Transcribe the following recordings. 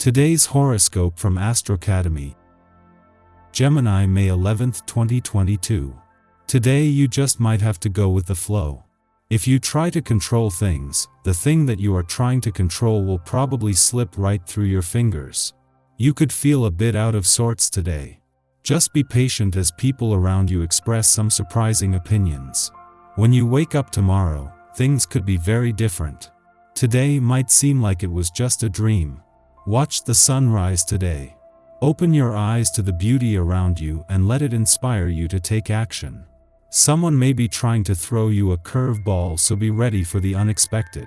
Today's horoscope from Astrocademy. Gemini, May 11, 2022. Today you just might have to go with the flow. If you try to control things, the thing that you are trying to control will probably slip right through your fingers. You could feel a bit out of sorts today. Just be patient as people around you express some surprising opinions. When you wake up tomorrow, things could be very different. Today might seem like it was just a dream. Watch the sunrise today. Open your eyes to the beauty around you and let it inspire you to take action. Someone may be trying to throw you a curveball, so be ready for the unexpected.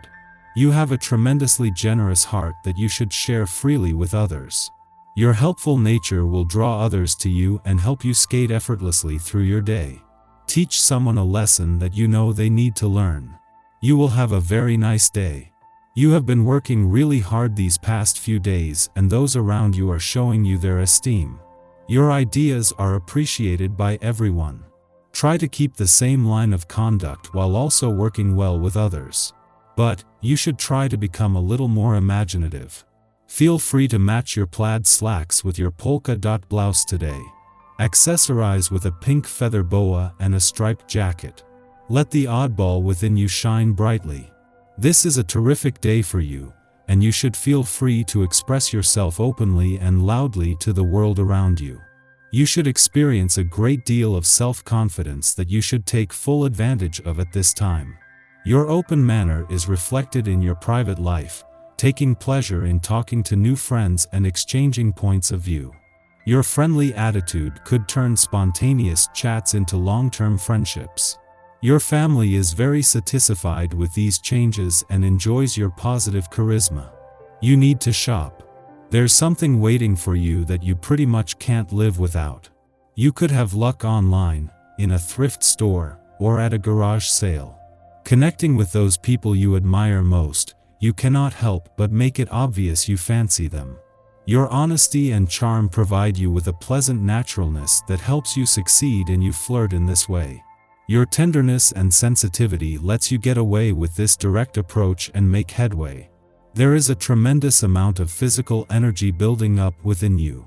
You have a tremendously generous heart that you should share freely with others. Your helpful nature will draw others to you and help you skate effortlessly through your day. Teach someone a lesson that you know they need to learn. You will have a very nice day. You have been working really hard these past few days, and those around you are showing you their esteem. Your ideas are appreciated by everyone. Try to keep the same line of conduct while also working well with others. But you should try to become a little more imaginative. Feel free to match your plaid slacks with your polka dot blouse today. Accessorize with a pink feather boa and a striped jacket. Let the oddball within you shine brightly. This is a terrific day for you, and you should feel free to express yourself openly and loudly to the world around you. You should experience a great deal of self-confidence that you should take full advantage of at this time. Your open manner is reflected in your private life, taking pleasure in talking to new friends and exchanging points of view. Your friendly attitude could turn spontaneous chats into long-term friendships. Your family is very satisfied with these changes and enjoys your positive charisma. You need to shop. There's something waiting for you that you pretty much can't live without. You could have luck online, in a thrift store, or at a garage sale. Connecting with those people you admire most, you cannot help but make it obvious you fancy them. Your honesty and charm provide you with a pleasant naturalness that helps you succeed, and you flirt in this way. Your tenderness and sensitivity lets you get away with this direct approach and make headway. There is a tremendous amount of physical energy building up within you.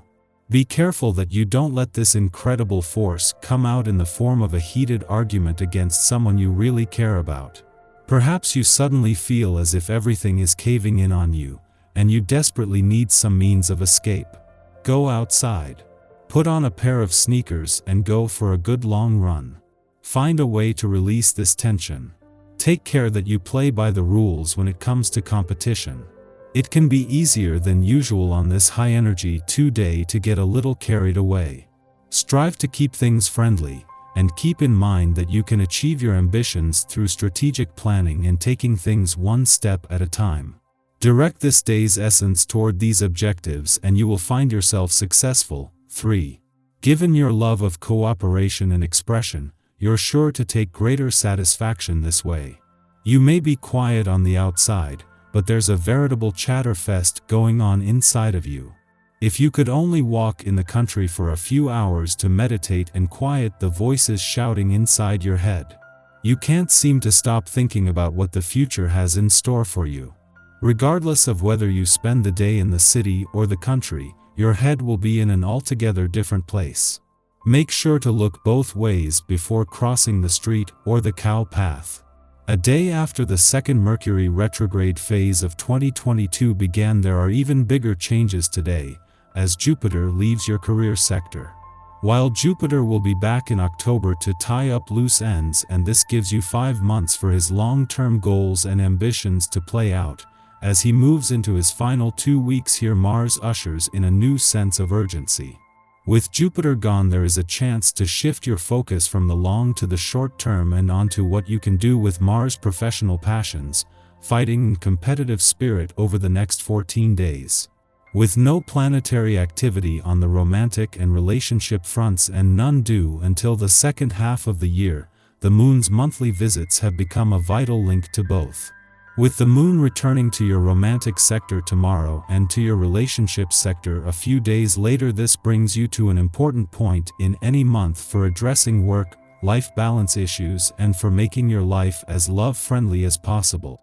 Be careful that you don't let this incredible force come out in the form of a heated argument against someone you really care about. Perhaps you suddenly feel as if everything is caving in on you, and you desperately need some means of escape. Go outside. Put on a pair of sneakers and go for a good long run. Find a way to release this tension. Take care that you play by the rules when it comes to competition. It can be easier than usual on this high-energy day to get a little carried away. Strive to keep things friendly, and keep in mind that you can achieve your ambitions through strategic planning and taking things one step at a time. Direct this day's essence toward these objectives and you will find yourself successful. 3. Given your love of cooperation and expression, you're sure to take greater satisfaction this way. You may be quiet on the outside, but there's a veritable chatterfest going on inside of you. If you could only walk in the country for a few hours to meditate and quiet the voices shouting inside your head. You can't seem to stop thinking about what the future has in store for you. Regardless of whether you spend the day in the city or the country, your head will be in an altogether different place. Make sure to look both ways before crossing the street or the cow path. A day after the second Mercury retrograde phase of 2022 began, there are even bigger changes today, as Jupiter leaves your career sector. While Jupiter will be back in October to tie up loose ends, and this gives you 5 months for his long-term goals and ambitions to play out, as he moves into his final 2 weeks here, Mars ushers in a new sense of urgency. With Jupiter gone, there is a chance to shift your focus from the long to the short term and onto what you can do with Mars' professional passions, fighting and competitive spirit over the next 14 days. With no planetary activity on the romantic and relationship fronts and none due until the second half of the year, the Moon's monthly visits have become a vital link to both. With the Moon returning to your romantic sector tomorrow and to your relationship sector a few days later, this brings you to an important point in any month for addressing work-life balance issues and for making your life as love-friendly as possible.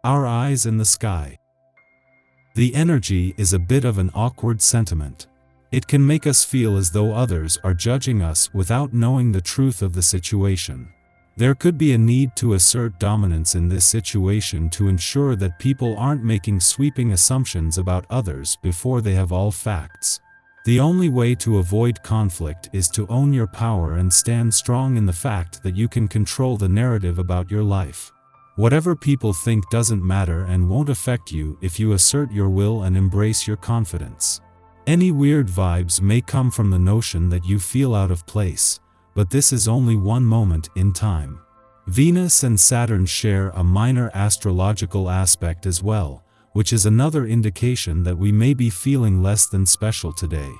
Our eyes in the sky. The energy is a bit of an awkward sentiment. It can make us feel as though others are judging us without knowing the truth of the situation. There could be a need to assert dominance in this situation to ensure that people aren't making sweeping assumptions about others before they have all facts. The only way to avoid conflict is to own your power and stand strong in the fact that you can control the narrative about your life. Whatever people think doesn't matter and won't affect you if you assert your will and embrace your confidence. Any weird vibes may come from the notion that you feel out of place, but this is only one moment in time. Venus and Saturn share a minor astrological aspect as well, which is another indication that we may be feeling less than special today.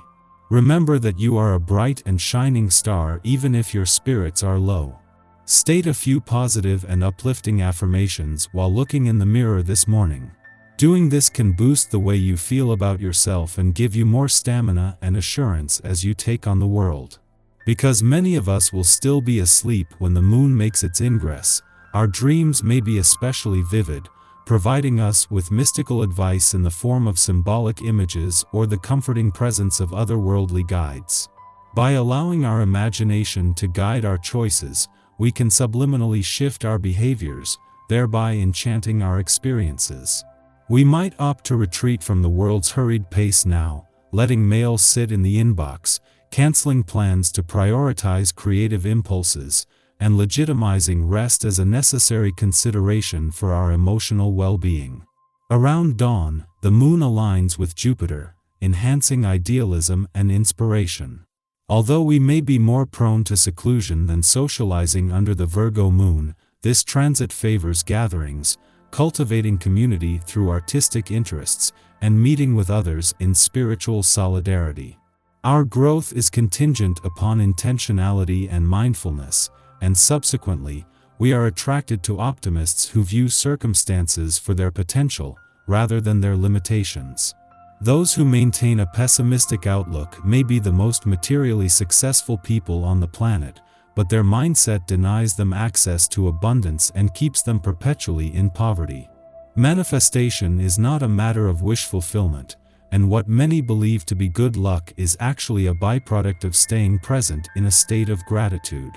Remember that you are a bright and shining star even if your spirits are low. State a few positive and uplifting affirmations while looking in the mirror this morning. Doing this can boost the way you feel about yourself and give you more stamina and assurance as you take on the world. Because many of us will still be asleep when the moon makes its ingress, our dreams may be especially vivid, providing us with mystical advice in the form of symbolic images or the comforting presence of otherworldly guides. By allowing our imagination to guide our choices, we can subliminally shift our behaviors, thereby enchanting our experiences. We might opt to retreat from the world's hurried pace now, letting mail sit in the inbox, canceling plans to prioritize creative impulses, and legitimizing rest as a necessary consideration for our emotional well-being. Around dawn, the moon aligns with Jupiter, enhancing idealism and inspiration. Although we may be more prone to seclusion than socializing under the Virgo moon, this transit favors gatherings, cultivating community through artistic interests, and meeting with others in spiritual solidarity. Our growth is contingent upon intentionality and mindfulness, and subsequently, we are attracted to optimists who view circumstances for their potential, rather than their limitations. Those who maintain a pessimistic outlook may be the most materially successful people on the planet, but their mindset denies them access to abundance and keeps them perpetually in poverty. Manifestation is not a matter of wish fulfillment, and what many believe to be good luck is actually a byproduct of staying present in a state of gratitude.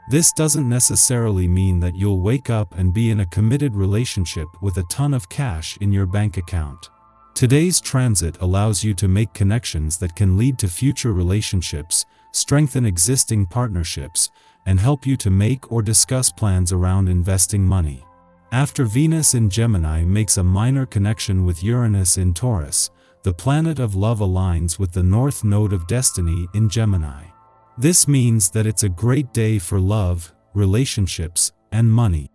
This doesn't necessarily mean that you'll wake up and be in a committed relationship with a ton of cash in your bank account. Today's transit allows you to make connections that can lead to future relationships, strengthen existing partnerships, and help you to make or discuss plans around investing money. After Venus in Gemini makes a minor connection with Uranus in Taurus, the planet of love aligns with the North Node of Destiny in Gemini. This means that it's a great day for love, relationships, and money.